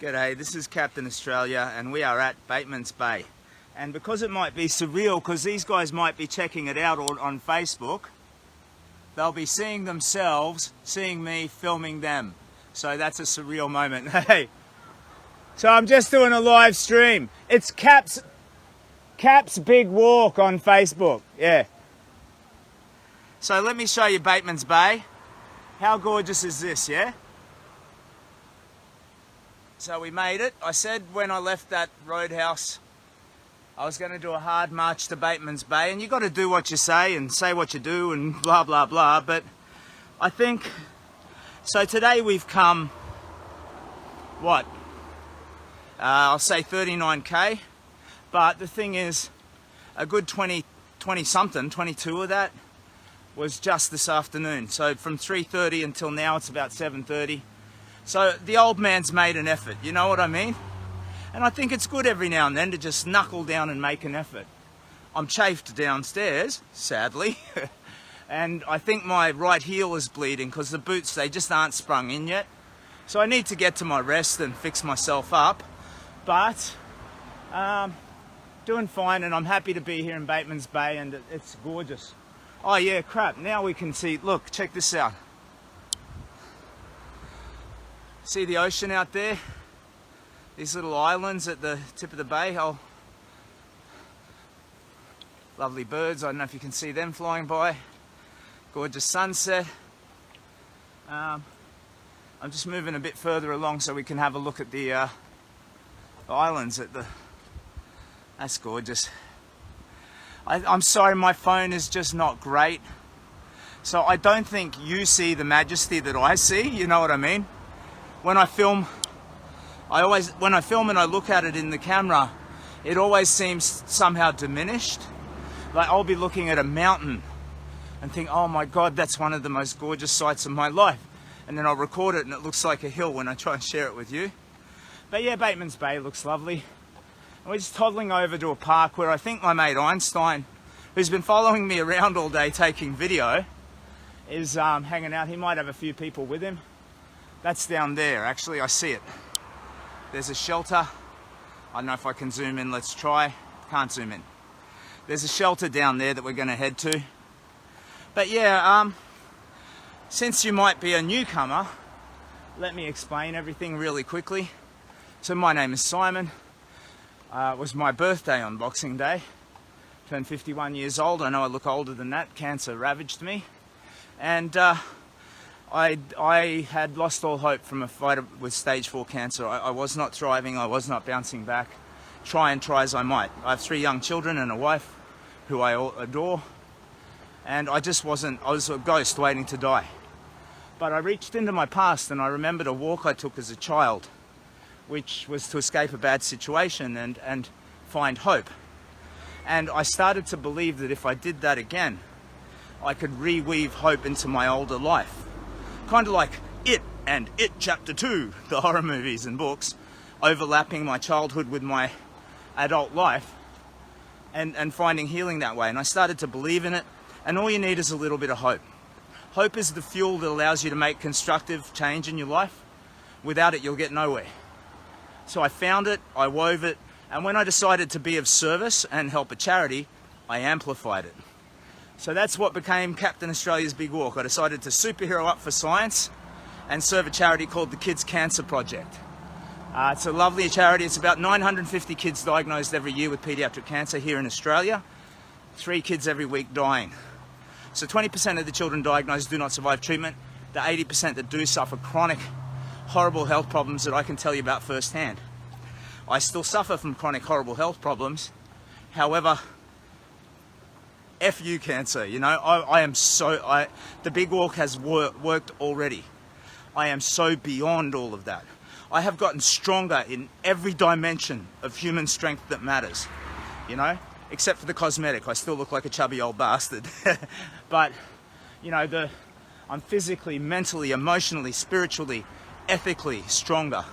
G'day, this is Captain Australia and we are at Batemans Bay. And because it might be surreal, because these guys might be checking it out on Facebook, they'll be seeing themselves, seeing me, filming them. So that's a surreal moment. Hey, so I'm just doing a live stream. It's Cap's Big Walk on Facebook, yeah. So let me show you Batemans Bay. How gorgeous is this, yeah? So we made it. I said when I left that roadhouse, I was going to do a hard march to Batemans Bay, and you got to do what you say and say what you do and blah, blah, blah. But I think, so today we've come, what? I'll say 39K. But the thing is, a good 20 something, 22 of that was just this afternoon. So from 3:30 until now, it's about 7:30. So the old man's made an effort, you know what I mean? And I think it's good every now and then to just knuckle down and make an effort. I'm chafed downstairs, sadly, and I think my right heel is bleeding because the boots, they just aren't sprung in yet. So I need to get to my rest and fix myself up, but doing fine, and I'm happy to be here in Batemans Bay, and it's gorgeous. Oh yeah, crap, now we can see, look, check this out. See the ocean out there? These little islands at the tip of the bay. Oh, lovely birds. I don't know if you can see them flying by. Gorgeous sunset. I'm just moving a bit further along so we can have a look at the islands at the... That's gorgeous. I'm sorry, my phone is just not great. So I don't think you see the majesty that I see, you know what I mean? When I film, when I film and I look at it in the camera, it always seems somehow diminished. Like I'll be looking at a mountain and think, oh my God, that's one of the most gorgeous sights of my life. And then I'll record it and it looks like a hill when I try and share it with you. But yeah, Batemans Bay looks lovely. And we're just toddling over to a park where I think my mate Einstein, who's been following me around all day taking video, is hanging out. He might have a few people with him. That's down there, actually, I see it. There's a shelter. I don't know if I can zoom in, let's try. Can't zoom in. There's a shelter down there that we're gonna head to. But yeah, since you might be a newcomer, let me explain everything really quickly. So my name is Simon. It was my birthday on Boxing Day. Turned 51 years old. I know I look older than that. Cancer ravaged me. And I had lost all hope from a fight with stage 4 cancer. I was not thriving, I was not bouncing back, try as I might. I have 3 young children and a wife who I adore, and I was a ghost waiting to die. But I reached into my past and I remembered a walk I took as a child, which was to escape a bad situation and find hope. And I started to believe that if I did that again, I could reweave hope into my older life. Kind of like It and It Chapter 2, the horror movies and books, overlapping my childhood with my adult life and finding healing that way. And I started to believe in it, and all you need is a little bit of hope. Hope is the fuel that allows you to make constructive change in your life. Without it, you'll get nowhere. So I found it, I wove it, and when I decided to be of service and help a charity, I amplified it. So that's what became Captain Australia's Big Walk. I decided to superhero up for science and serve a charity called the Kids Cancer Project. It's a lovely charity. It's about 950 kids diagnosed every year with paediatric cancer here in Australia. 3 kids every week dying. So 20% of the children diagnosed do not survive treatment. The 80% that do suffer chronic, horrible health problems that I can tell you about firsthand. I still suffer from chronic, horrible health problems. However, F you cancer, you know, the Big Walk has worked already. I am so beyond all of that. I have gotten stronger in every dimension of human strength that matters, you know, except for the cosmetic. I still look like a chubby old bastard. But, you know, I'm physically, mentally, emotionally, spiritually, ethically stronger.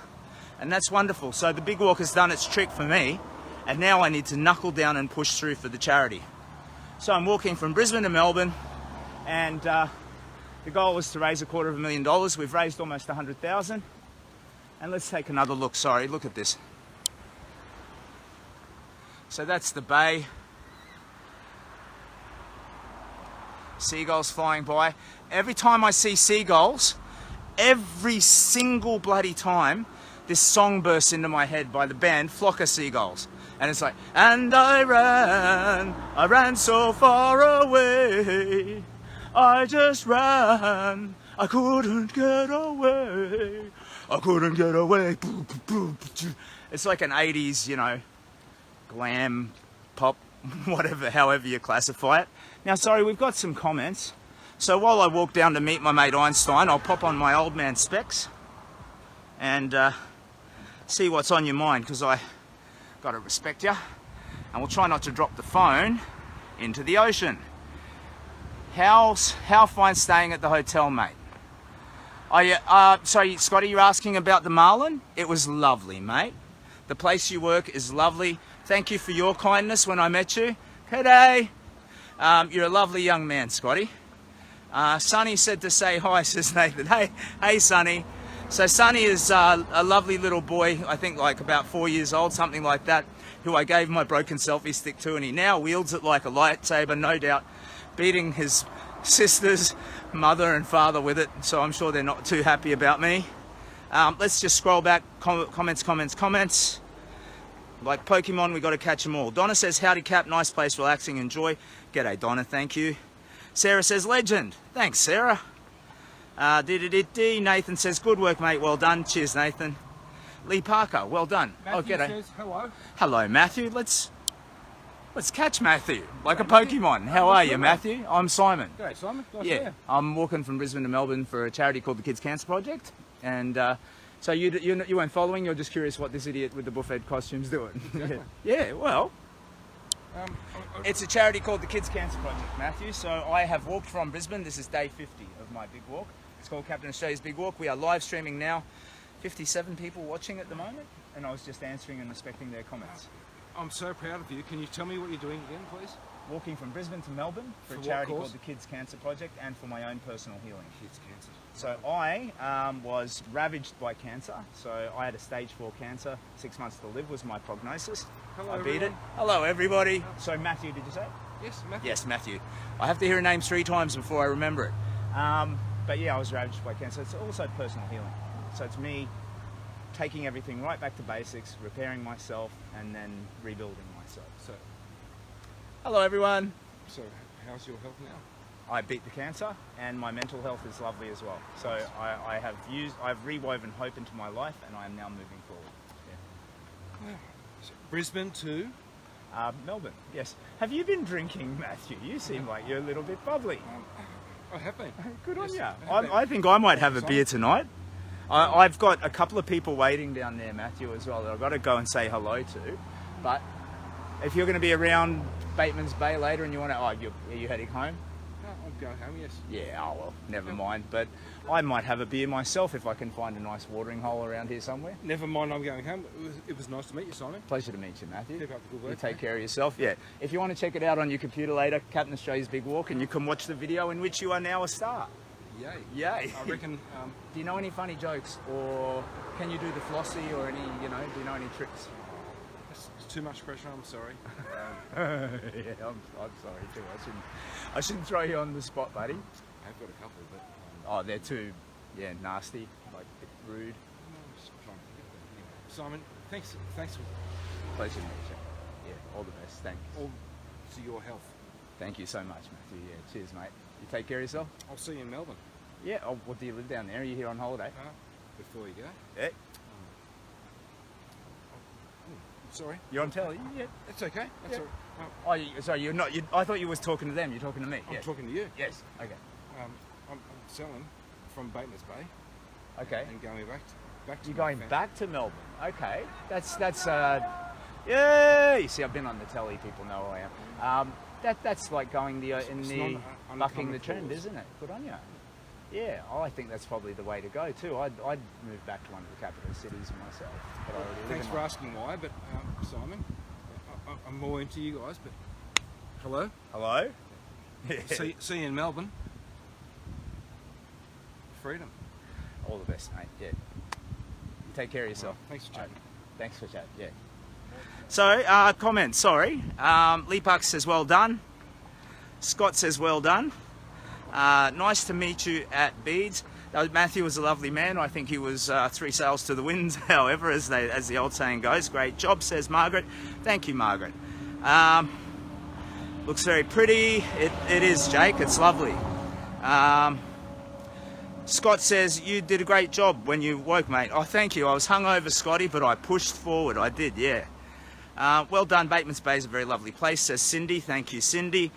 And that's wonderful. So the Big Walk has done its trick for me, and now I need to knuckle down and push through for the charity. So I'm walking from Brisbane to Melbourne, and the goal was to raise $250,000. We've raised almost 100,000. And let's take another look. Sorry, look at this. So that's the bay. Seagulls flying by. Every time I see seagulls, every single bloody time, this song bursts into my head by the band Flock of Seagulls. And it's like, and I ran so far away, I just ran, I couldn't get away, I couldn't get away. It's like an 80s, you know, glam, pop, whatever, however you classify it. Now, sorry, we've got some comments. So while I walk down to meet my mate Einstein, I'll pop on my old man specs and see what's on your mind, because I got to respect you. And we'll try not to drop the phone into the ocean. How fine staying at the hotel, mate? Sorry, Scotty, you're asking about the Marlin? It was lovely, mate. The place you work is lovely. Thank you for your kindness when I met you. G'day. You're a lovely young man, Scotty. Sonny said to say hi, says Nathan. Hey, Sonny. So Sonny is a lovely little boy, I think like about 4 years old, something like that, who I gave my broken selfie stick to, and he now wields it like a lightsaber, no doubt, beating his sisters, mother and father with it, so I'm sure they're not too happy about me. Let's just scroll back, comments. Like Pokemon, we got to catch them all. Donna says, howdy Cap, nice place, relaxing, enjoy. G'day Donna, thank you. Sarah says, legend. Thanks, Sarah. Nathan says, good work, mate, well done. Cheers, Nathan. Lee Parker, well done. Matthew g'day. says, hello. Hello, Matthew. Let's catch Matthew, like a Pokemon. How are you, Matthew? I'm Simon. G'day, Simon. Nice Yeah, I'm walking from Brisbane to Melbourne for a charity called the Kids Cancer Project. And so you weren't following, you're just curious what this idiot with the buffet costume's doing. Exactly. Yeah, well, it's a charity called the Kids Cancer Project, Matthew. So I have walked from Brisbane. This is day 50 of my big walk. It's called Captain Australia's Big Walk. We are live streaming now. 57 people watching at the moment, and I was just answering and respecting their comments. I'm so proud of you. Can you tell me what you're doing again, please? Walking from Brisbane to Melbourne for a charity called the Kids Cancer Project, and for my own personal healing. Kids Cancer. So I was ravaged by cancer. So I had a stage 4 cancer. 6 months to live was my prognosis. Hello, I beat everyone. it. Hello, everybody. So Matthew, did you say? Yes, Matthew. Yes, Matthew. I have to hear a name 3 times before I remember it. But yeah, I was ravaged by cancer. It's also personal healing. So it's me taking everything right back to basics, repairing myself, and then rebuilding myself. So, hello everyone. So, how's your health now? I beat the cancer, and my mental health is lovely as well. So I've rewoven hope into my life, and I am now moving forward. Yeah. So, Brisbane to? Melbourne, yes. Have you been drinking, Matthew? You seem like you're a little bit bubbly. I have been. Good on Yes, you. I have been. I think I might have a beer tonight. I've got a couple of people waiting down there, Matthew, as well, that I've got to go and say hello to. But if you're going to be around Batemans Bay later and you want to... are you heading home? No, I'm going home, yes. Yeah, oh well, never mind. But I might have a beer myself if I can find a nice watering hole around here somewhere. Never mind, I'm going home. It was nice to meet you, Simon. Pleasure to meet you, Matthew. Keep up the good work. You take care of yourself. Yeah. If you want to check it out on your computer later, Captain Australia's Big Walk, and you can watch the video in which you are now a star. Yay. Yay. I reckon... do you know any funny jokes, or can you do the flossy, or any, do you know any tricks? it's too much pressure, I'm sorry. Yeah, I'm sorry too. I shouldn't throw you on the spot, buddy. I've got a couple, but... Oh, they're too, nasty, like a bit rude. I'm just trying to think of them. Anyway, Simon, thanks for Pleasure to meet you. Yeah, all the best. Thanks. all to your health. Thank you so much, Matthew. Yeah, cheers, mate. You take care of yourself. I'll see you in Melbourne. Yeah. Oh, what do you live down there? Are you here on holiday? Before you go. Yeah. Sorry. You're on telly? Yeah. It's okay. That's Yeah. all right. Oh, sorry, you're not. I thought you was talking to them. You're talking to me. I'm Yeah. talking to you. Yes. Okay. I'm selling from Batemans Bay Okay. and going back to You're my going family. back to Melbourne. Okay. That's. Yeah. You see, I've been on the telly. People know who I am. That's like going It's bucking uncommon the trend, cause. isn't it? Good on you. Yeah, I think that's probably the way to go too. I'd move back to one of the capital cities myself. But I already live Thanks in for one. asking why, but Simon, I'm more into you guys. But hello, Hello. see you in Melbourne. Freedom. All the best, mate. Yeah. Take care of yourself. Thanks for chatting. Thanks for chatting. Yeah. So, comments, sorry. Lee Puck says, well done. Scott says, well done. Nice to meet you at Beads. Matthew was a lovely man. I think he was 3 sails to the wind, however, as the old saying goes. Great job, says Margaret. Thank you, Margaret. Looks very pretty. It is, Jake. It's lovely. Scott says, you did a great job when you woke, mate. Oh, thank you. I was hungover, Scotty, but I pushed forward. I did, yeah. Well done. Batemans Bay is a very lovely place, says Cindy. Thank you, Cindy.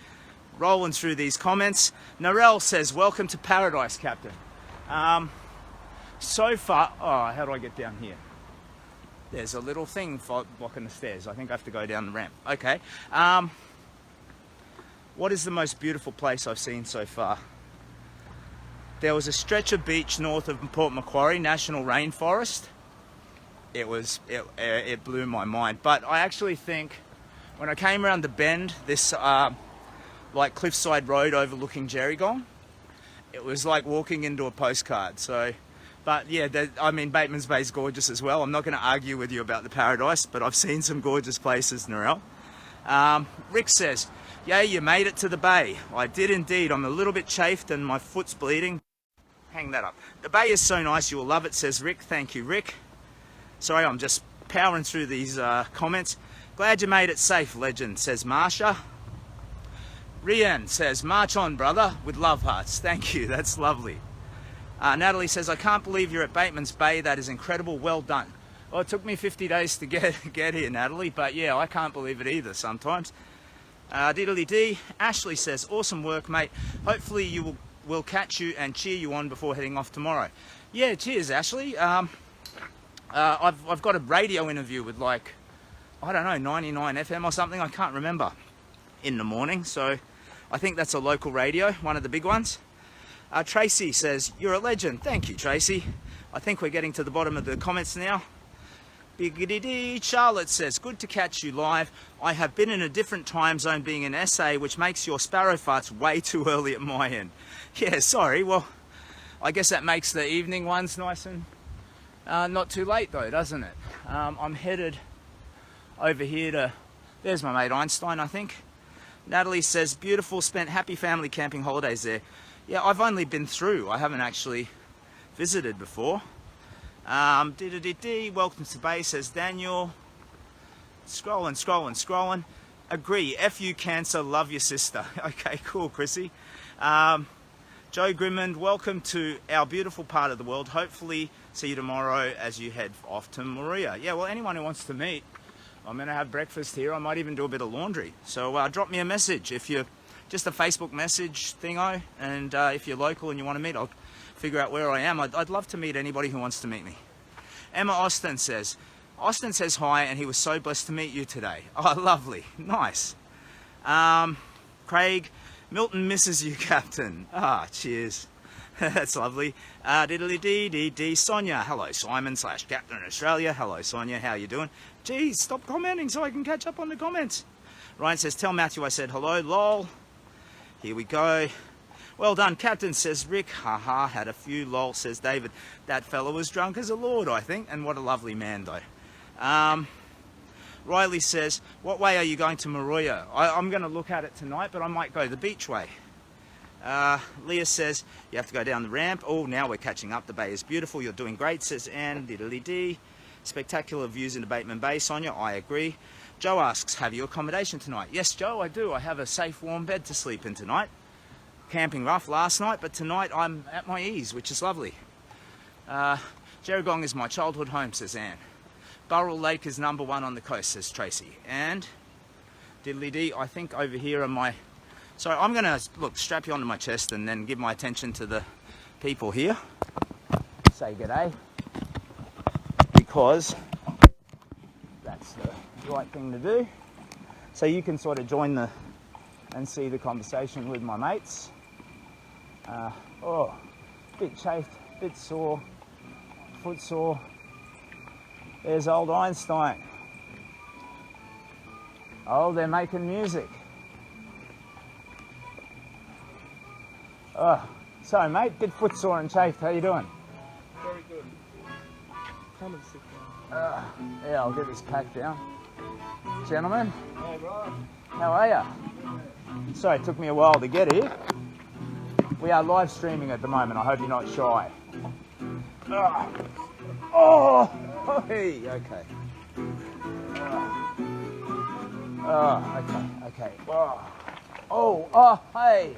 Rolling through these comments. Narelle says, welcome to paradise, Captain. So far, oh, how do I get down here? There's a little thing blocking the stairs. I think I have to go down the ramp. Okay. What is the most beautiful place I've seen so far? There was a stretch of beach north of Port Macquarie National Rainforest. It blew my mind. But I actually think when I came around the bend, this like cliffside road overlooking Gerringong, it was like walking into a postcard. So, but yeah, I mean, Batemans Bay is gorgeous as well. I'm not going to argue with you about the paradise, but I've seen some gorgeous places, Narelle. Rick says, yay, you made it to the bay. I did indeed. I'm a little bit chafed and my foot's bleeding. Hang that up. The bay is so nice, you will love it, says Rick. Thank you, Rick. Sorry, I'm just powering through these comments. Glad you made it safe, legend, says Marsha. Rian says, march on, brother, with love hearts. Thank you, that's lovely. Natalie says, I can't believe you're at Batemans Bay. That is incredible. Well done. Well, it took me 50 days to get here, Natalie, but yeah, I can't believe it either sometimes. Diddly D. Ashley says, awesome work, mate. Hopefully we'll catch you and cheer you on before heading off tomorrow. Yeah, cheers, Ashley. I've got a radio interview with like, I don't know, 99 FM or something. I can't remember, in the morning. So I think that's a local radio, one of the big ones. Tracy says, you're a legend. Thank you, Tracy. I think we're getting to the bottom of the comments now. Biggity-dee. Charlotte says, good to catch you live. I have been in a different time zone being in SA, which makes your sparrow farts way too early at my end. Yeah, sorry. Well, I guess that makes the evening ones nice and not too late though, doesn't it? I'm headed over here to, there's my mate Einstein, I think. Natalie says, beautiful, spent happy family camping holidays there. Yeah, I've only been through. I haven't actually visited before. Welcome to Bay, says Daniel. Scrolling. Agree, F you cancer, love your sister. Okay, cool, Chrissy. Joe Grimmond, welcome to our beautiful part of the world. Hopefully see you tomorrow as you head off to Maria. Yeah, well, anyone who wants to meet, I'm going to have breakfast here. I might even do a bit of laundry. So drop me a message if you're just a Facebook message thingo, and if you're local and you want to meet, I'll figure out where I am. I'd love to meet anybody who wants to meet me. Emma Austin says hi, and he was so blessed to meet you today. Oh, lovely. Nice. Craig, Milton misses you, Captain. Ah, cheers. That's lovely. Diddly-dee-dee-dee. Sonia, hello, Simon / Captain in Australia. Hello, Sonia, how you doing? Geez, stop commenting so I can catch up on the comments. Ryan says, tell Matthew I said hello, lol. Here we go. Well done, Captain, says Rick. Haha, had a few, lol, says David. That fella was drunk as a lord, I think, and what a lovely man, though. Riley says, what way are you going to Maroya? I'm going to look at it tonight, but I might go the beach way. Leah says, you have to go down the ramp. Oh, now we're catching up. The bay is beautiful. You're doing great, says Anne. Diddly-dee. Spectacular views into Bateman Bay, Sonia. I agree. Joe asks, have you accommodation tonight? Yes, Joe, I do. I have a safe, warm bed to sleep in tonight. Camping rough last night, but tonight I'm at my ease, which is lovely. Gerringong is my childhood home, says Anne. Burrell Lake is #1 on the coast, says Tracy. And diddly-dee, I think over here are my... So I'm going to, look, strap you onto my chest and then give my attention to the people here. Say g'day. Because that's the right thing to do. So you can sort of join the and see the conversation with my mates. Bit chafed, bit sore, foot sore. There's old Einstein. Oh, they're making music. Oh, sorry mate, bit footsore and chafed. How you doing? Very good. come and sit down. Yeah, I'll get this pack down. Gentlemen, Hey, right. how are ya? Sorry, it took me a while to get here. We are live streaming at the moment. I hope you're not shy. Oh, hey, okay. Okay. Oh, hey,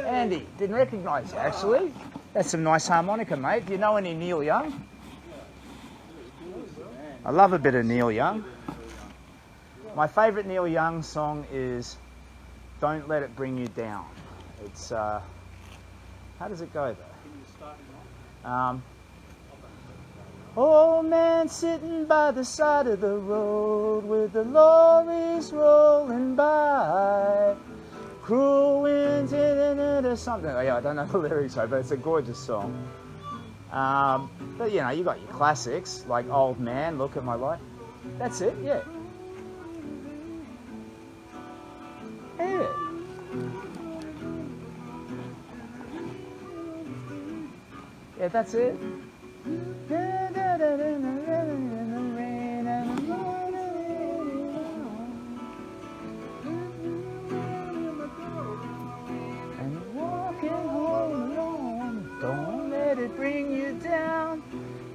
Andy, didn't recognise you actually. That's some nice harmonica, mate. Do you know any Neil Young? I love a bit of Neil Young. My favourite Neil Young song is "Don't Let It Bring You Down." It's how does it go though? Old man sitting by the side of the road with the lorries rolling by. Cruel winds or something. Oh, yeah, I don't know the lyrics, but it's a gorgeous song. But you know, you got your classics like "Old Man, Look at My Life." That's it, yeah. Yeah. Yeah, that's it. And walking home alone, don't let it bring you down.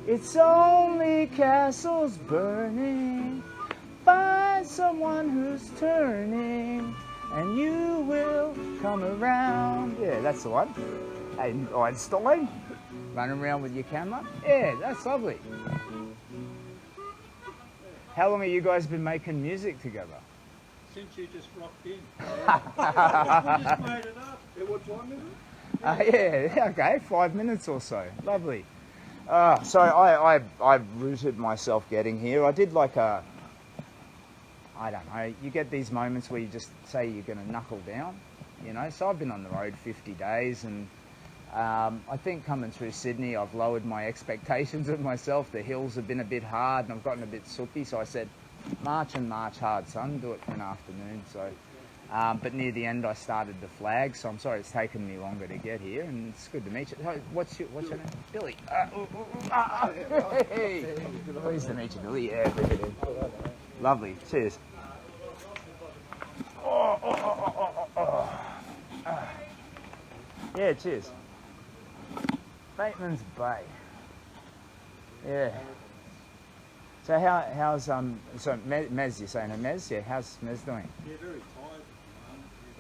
It's only castles burning. Find someone who's turning, and you will come around. Yeah, that's the one. Hey, Einstein, running around with your camera. Yeah, that's lovely. How long have you guys been making music together? Since you just rocked in. We just made it up. Yeah, what time is it? Yeah, okay, 5 minutes or so. Lovely. So I rooted myself getting here. I did like I don't know, you get these moments where you just say you're going to knuckle down, you know. So I've been on the road 50 days and I think coming through Sydney, I've lowered my expectations of myself. The hills have been a bit hard and I've gotten a bit sooky. So I said, march hard, son. Do it for an afternoon. So, but near the end, I started the flag. So I'm sorry it's taken me longer to get here. And it's good to meet you. What's your name? Billy. Hey. Pleased to meet you, Billy. Yeah, lovely. Cheers. Yeah, cheers. Batemans Bay. Yeah. So how's so Mez, you're saying Mez? Yeah, how's Mez doing? Yeah, very tired.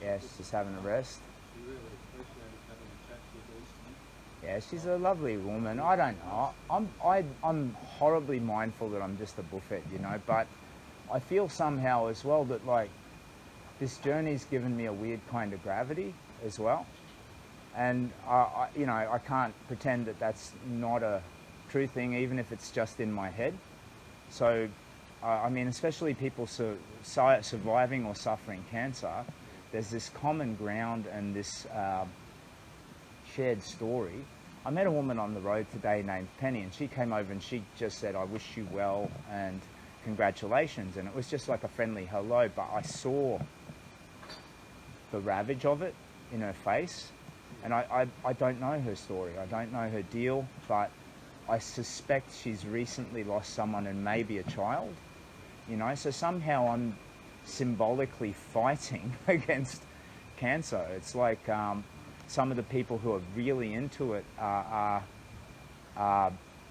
Yeah, she's just having a rest. She really appreciated having a chat with you. Yeah, she's a lovely woman. I don't know. I'm horribly mindful that I'm just a buffet, you know, but I feel somehow as well that like this journey's given me a weird kind of gravity as well. And you know, I can't pretend that that's not a true thing, even if it's just in my head. So, I mean, especially people surviving or suffering cancer, there's this common ground and this shared story. I met a woman on the road today named Penny, and she came over and she just said, "I wish you well and congratulations." And it was just like a friendly hello, but I saw the ravage of it in her face. And I don't know her story, I don't know her deal, but I suspect she's recently lost someone and maybe a child, you know, so somehow I'm symbolically fighting against cancer. It's like some of the people who are really into it are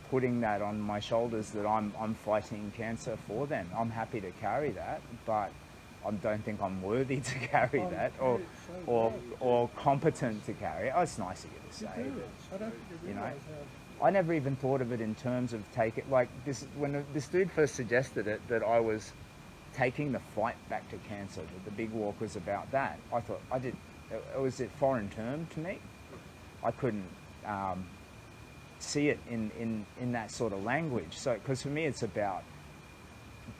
putting that on my shoulders, that I'm fighting cancer for them. I'm happy to carry that, but I don't think I'm worthy to carry that or competent to carry it. Oh, it's nice of you to say, but, you know, I never even thought of it in terms of take it like this. When this dude first suggested it, that I was taking the fight back to cancer, that the big walk was about that, I thought it was a foreign term to me. I couldn't see it in that sort of language. So, because for me it's about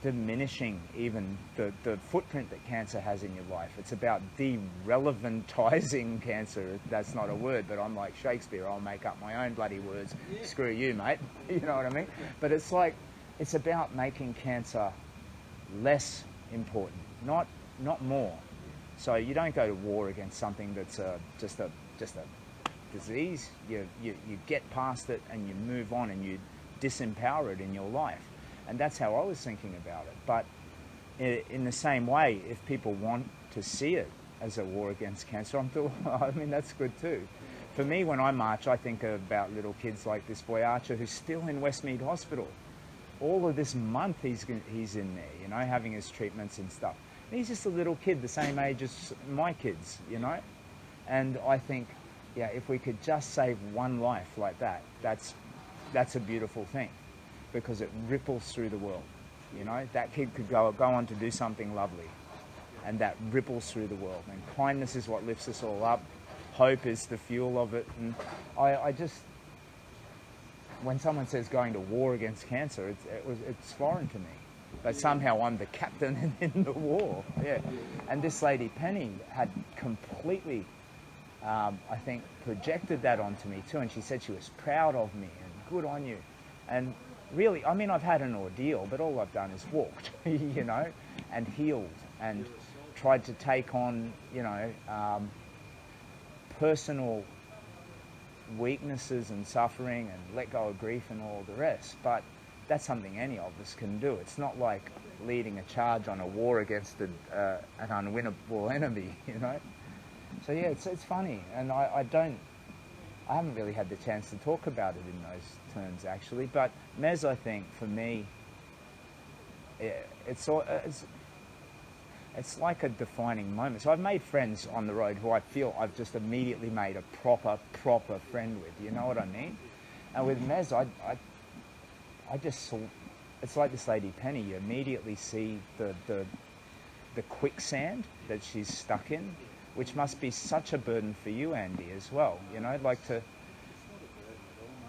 diminishing even the footprint that cancer has in your life. It's about de-relevantizing cancer. That's not a word, but I'm like Shakespeare. I'll make up my own bloody words. Yeah. Screw you, mate. You know what I mean? But it's like, it's about making cancer less important, not more. So you don't go to war against something that's just a disease. You get past it and you move on and you disempower it in your life. And that's how I was thinking about it. But in the same way, if people want to see it as a war against cancer, I mean, that's good too. For me, when I march, I think about little kids like this boy Archer, who's still in Westmead Hospital. All of this month he's in there, you know, having his treatments and stuff. And he's just a little kid, the same age as my kids, you know. And I think, yeah, if we could just save one life like that, that's a beautiful thing, because it ripples through the world. You know, that kid could go on to do something lovely, and that ripples through the world. And kindness is what lifts us all up. Hope is the fuel of it. And I just, when someone says going to war against cancer, it's foreign to me. But somehow I'm the captain in the war. Yeah. And this lady Penny had completely, I think, projected that onto me too. And she said she was proud of me and good on you. And really, I mean, I've had an ordeal, but all I've done is walked, you know, and healed and tried to take on, you know, personal weaknesses and suffering and let go of grief and all the rest. But that's something any of us can do. It's not like leading a charge on a war against an unwinnable enemy, you know. So yeah, it's funny, and I haven't really had the chance to talk about it in those terms actually. But Mez, I think for me, it's like a defining moment. So I've made friends on the road who I feel I've just immediately made a proper friend with. You know what I mean? And with Mez, I just saw, it's like this lady Penny. You immediately see the quicksand that she's stuck in, which must be such a burden for you, Andy, as well. You know, like to.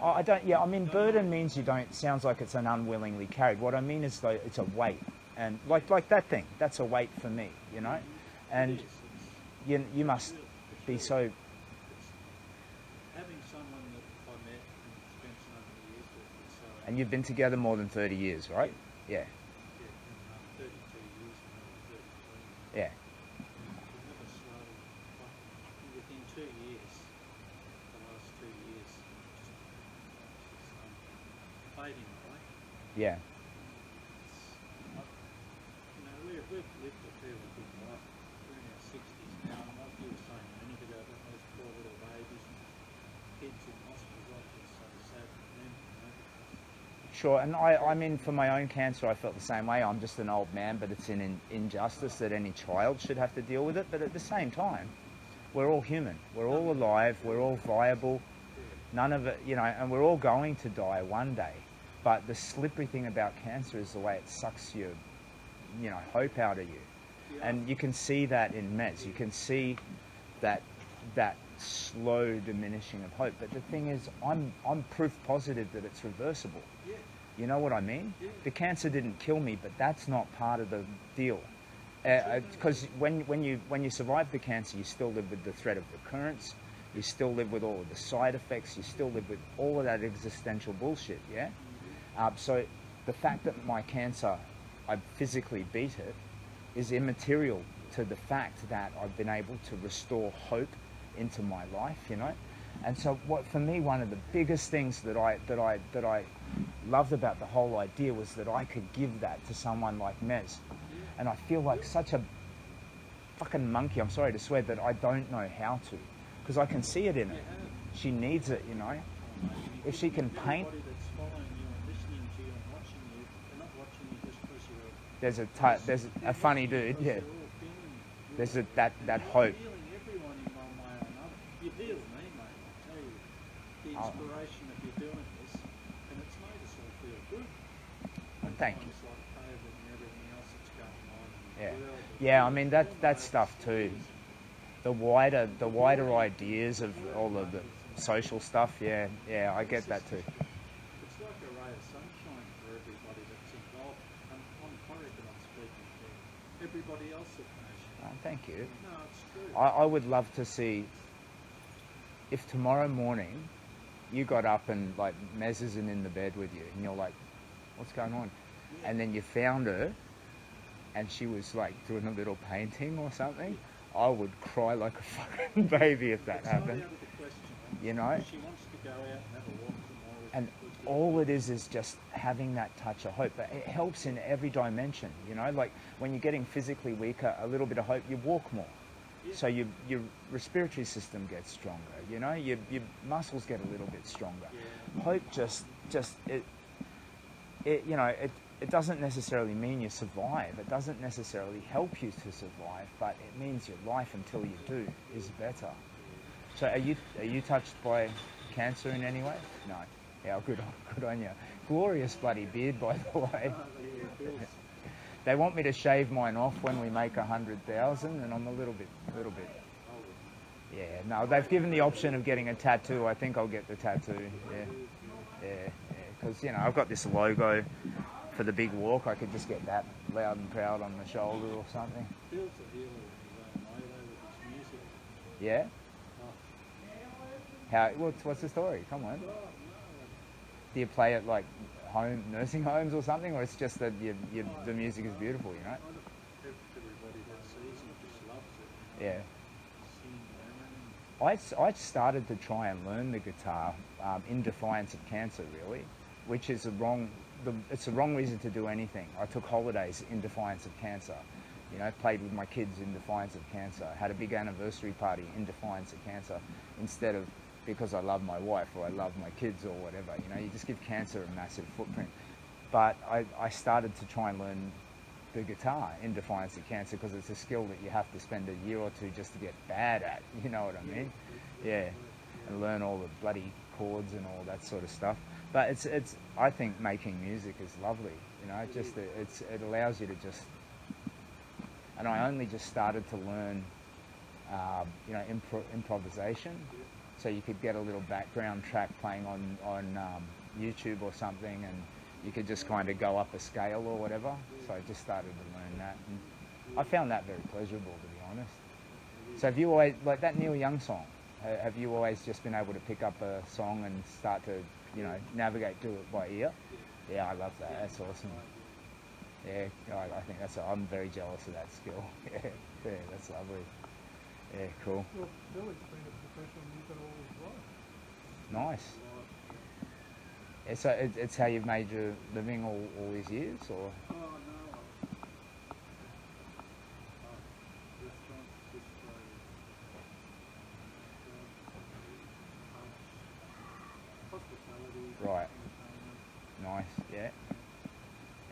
Oh, I don't. Yeah, I mean, burden means you don't. Sounds like it's an unwillingly carried. What I mean is, though, it's a weight, and like that thing. That's a weight for me. You know, and you must be so. Having someone that I met and spent so many years with, so. And you've been together more than 30 years, right? Yeah. Yeah, 32 years and 33. Yeah. Never slow. Within 2 years, the last 2 years, just fading away. Yeah. You know, we've lived a fairly good life. We're in our 60s now, and like you were saying a minute ago about those poor little babies and kids in hospitals, I feel so sad for them, you know. Sure, and I mean, for my own cancer, I felt the same way. I'm just an old man, but it's an injustice that any child should have to deal with it. But at the same time, we're all human. We're all alive. We're all viable. None of it, you know, and we're all going to die one day. But the slippery thing about cancer is the way it sucks your, you know, hope out of you. And you can see that in Mez. You can see that slow diminishing of hope. But the thing is, I'm proof positive that it's reversible. You know what I mean? The cancer didn't kill me, but that's not part of the deal. Because when you survive the cancer, you still live with the threat of recurrence. You still live with all of the side effects. You still live with all of that existential bullshit. Yeah. So the fact that my cancer, I physically beat it, is immaterial to the fact that I've been able to restore hope into my life. You know. And so, what for me, one of the biggest things that I loved about the whole idea was that I could give that to someone like Mez, and I feel like such a fucking monkey. I'm sorry to swear, that I don't know how to, because I can see it in her. She needs it, you know. If she can paint, Everybody that's following you and listening to you and watching you, they're not watching you just because you're there's a funny dude, yeah. they're all feeling you. There's that hope. You're healing everyone in one way or another. You've healed me, mate. I tell you, the inspiration that you're doing this, and it's made us all feel good. Thank you. Times like COVID and everything else that's going on. Yeah, in the world, yeah. I mean that stuff too. The wider ideas of all of the social stuff. Yeah, I get that too. It's like a ray of sunshine for everybody that's involved. I reckon I'm speaking for everybody else that knows. Thank you. No, it's true. I would love to see if tomorrow morning you got up and like Mez isn't in the bed with you and you're like, what's going on? And then you found her and she was like doing a little painting or something. I would cry like a fucking baby if that It's happened. not out of the question. You know? She wants to go out and have a walk tomorrow. And With all it is just having that touch of hope. But it helps in every dimension, you know, like when you're getting physically weaker, a little bit of hope, you walk more. So your respiratory system gets stronger, you know, your muscles get a little bit stronger. Hope it doesn't necessarily mean you survive. It doesn't necessarily help you to survive, but it means your life until you do is better. So are you touched by cancer in any way? No. Yeah, good on you. Glorious bloody beard, by the way. They want me to shave mine off when we make 100,000, and I'm a little bit. Yeah, no, they've given the option of getting a tattoo. I think I'll get the tattoo. Yeah, because you know I've got this logo for the big walk. I could just get that loud and proud on the shoulder or something. Feels a healer in his own way though with his music. Yeah. How? What's the story? Come on. Do you play at like nursing homes or something, or it's just that the music is beautiful, you know? Everybody that sees him just loves it. Yeah. I started to try and learn the guitar in defiance of cancer, really, which is it's the wrong reason to do anything. I took holidays in defiance of cancer, you know, played with my kids in defiance of cancer, had a big anniversary party in defiance of cancer, instead of because I love my wife or I love my kids or whatever. You know, you just give cancer a massive footprint. But I started to try and learn the guitar in defiance of cancer because it's a skill that you have to spend a year or two just to get bad at, you know what I mean? Yeah, and learn all the bloody chords and all that sort of stuff. But it's I think making music is lovely, you know, it allows you to just, and I only just started to learn, you know, improvisation. So you could get a little background track playing on YouTube or something, and you could just kind of go up a scale or whatever. So I just started to learn that, and I found that very pleasurable, to be honest. So have you always, like that Neil Young song, have you always just been able to pick up a song and start to, you know, navigate to it by ear? Yeah, I love that. That's awesome. Yeah, I think I'm very jealous of that skill. Yeah, that's lovely. Yeah, cool. Well, Billy's been a professional musiker all his life. Nice. Yeah, so it's how you've made your living all these years, or? Oh no. Restaurants, hospitality. Right. Nice. Yeah.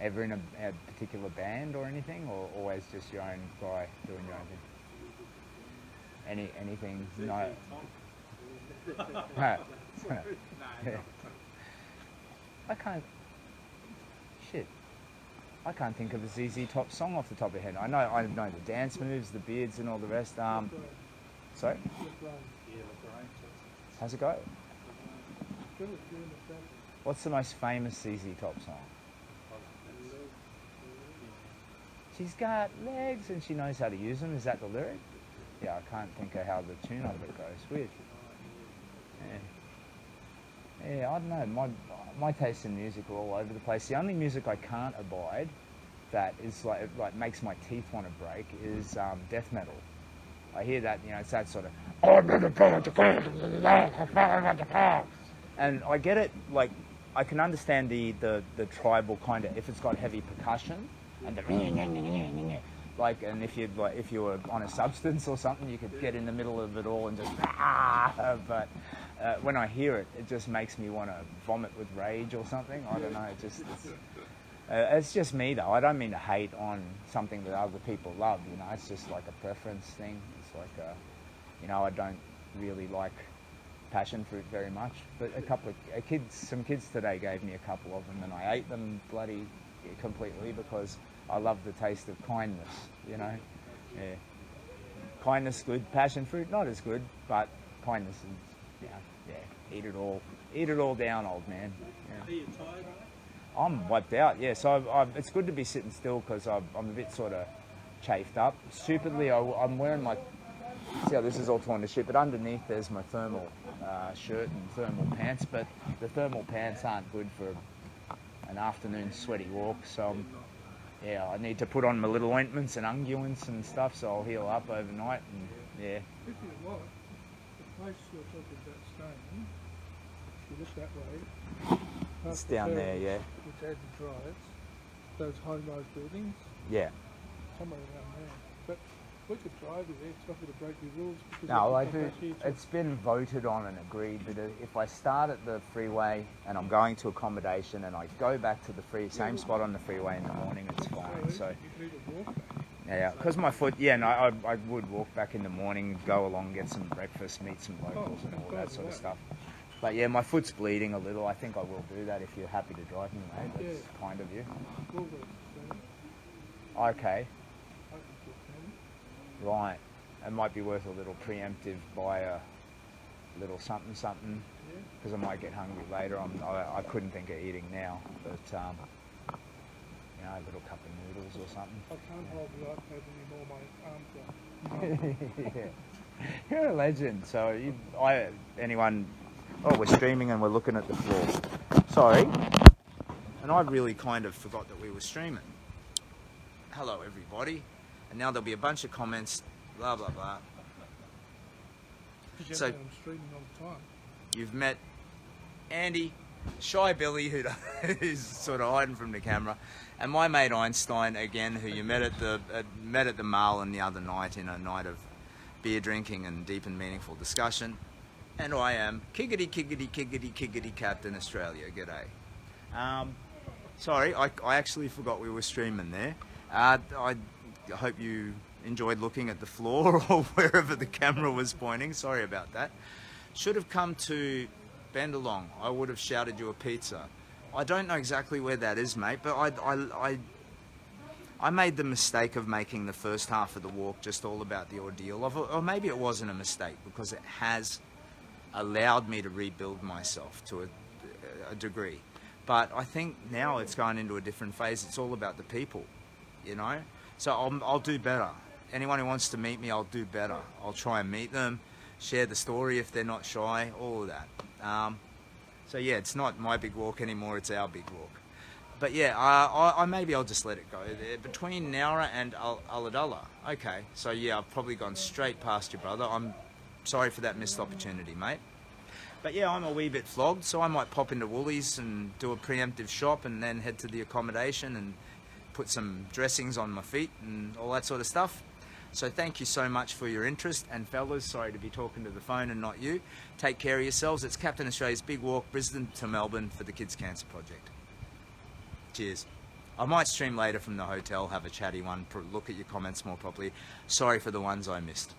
Ever in a particular band or anything, or always just your own guy doing your own thing? Anything? No. Yeah. I can't think of a ZZ Top song off the top of my head. I know the dance moves, the beards, and all the rest. Sorry. How's it go? What's the most famous ZZ Top song? She's got legs and she knows how to use them. Is that the lyric? Yeah, I can't think of how the tune of it goes. Weird. Yeah, I don't know. My tastes in music are all over the place. The only music I can't abide that is like makes my teeth want to break is death metal. I hear that, you know, it's that sort of, and I get it. Like I can understand the tribal kind of, if it's got heavy percussion and the like, and if you were on a substance or something, you could get in the middle of it all and just but when I hear it, it just makes me want to vomit with rage or something. I don't know. It's just me though. I don't mean to hate on something that other people love. You know, it's just like a preference thing. It's like you know, I don't really like passion fruit very much. But some kids today gave me a couple of them, and I ate them bloody completely because I love the taste of kindness, you know. Yeah. Kindness good, passion fruit not as good, but kindness is, yeah. Eat it all down, old man. Yeah. Are you tired? I'm wiped out, yeah. So it's good to be sitting still because I'm a bit sort of chafed up. Stupidly, I'm wearing my, see how this is all torn to shit, but underneath there's my thermal shirt and thermal pants, but the thermal pants aren't good for an afternoon sweaty walk, so yeah, I need to put on my little ointments and unguents and stuff, so I'll heal up overnight, and yeah. If you like, the place you're talking about staying, if you look that way, past It's the down there, ferries, yeah. which add the drives, those high-rise buildings, Yeah. somewhere around there. But we could drive you there, it's not going to break your rules because No, we I can do. come back here to- It's been voted on and agreed that if I start at the freeway and I'm going to accommodation and I go back to the same spot on the freeway in the morning, it's fine. So you need to walk back. yeah, because my foot. Yeah, no, I would walk back in the morning, go along, get some breakfast, meet some locals, and all that sort of stuff. But yeah, my foot's bleeding a little. I think I will do that if you're happy to drive me, mate. That's kind of you. We'll go to Australia. Okay, I can talk to him. right. It might be worth a little preemptive buy a little something Yeah. because I might get hungry later. I couldn't think of eating now, but you know, a little cup of noodles or something. I can't hold the iPad anymore, my arms are. Yeah. You're a legend. So anyone? Oh, we're streaming and we're looking at the floor. Sorry. And I really kind of forgot that we were streaming. Hello, everybody. And now there'll be a bunch of comments. Blah blah blah. So- I'm streaming all the time. You've met Andy, Shy Billy, who's sort of hiding from the camera, and my mate Einstein again, who you met at the Marlin the other night in a night of beer drinking and deep and meaningful discussion. And I am Kiggity Captain Australia. G'day. Sorry, I actually forgot we were streaming there. I hope you enjoyed looking at the floor or wherever the camera was pointing. Sorry about that. Should have come to Bendalong. I would have shouted you a pizza. I don't know exactly where that is, mate, but I made the mistake of making the first half of the walk just all about the ordeal of it, or maybe it wasn't a mistake because it has allowed me to rebuild myself to a degree. But I think now it's going into a different phase. It's all about the people, you know? So I'll do better. Anyone who wants to meet me, I'll do better. I'll try and meet them, share the story if they're not shy, all of that. So yeah, it's not my big walk anymore, it's our big walk. But yeah, maybe I'll just let it go there. Between Nowra and Ulladulla. Okay, so yeah, I've probably gone straight past you, brother. I'm sorry for that missed opportunity, mate. But yeah, I'm a wee bit flogged, so I might pop into Woolies and do a preemptive shop and then head to the accommodation and put some dressings on my feet and all that sort of stuff. So thank you so much for your interest. And fellas, sorry to be talking to the phone and not you. Take care of yourselves. It's Captain Australia's Big Walk, Brisbane to Melbourne for the Kids Cancer Project. Cheers. I might stream later from the hotel, have a chatty one, look at your comments more properly. Sorry for the ones I missed.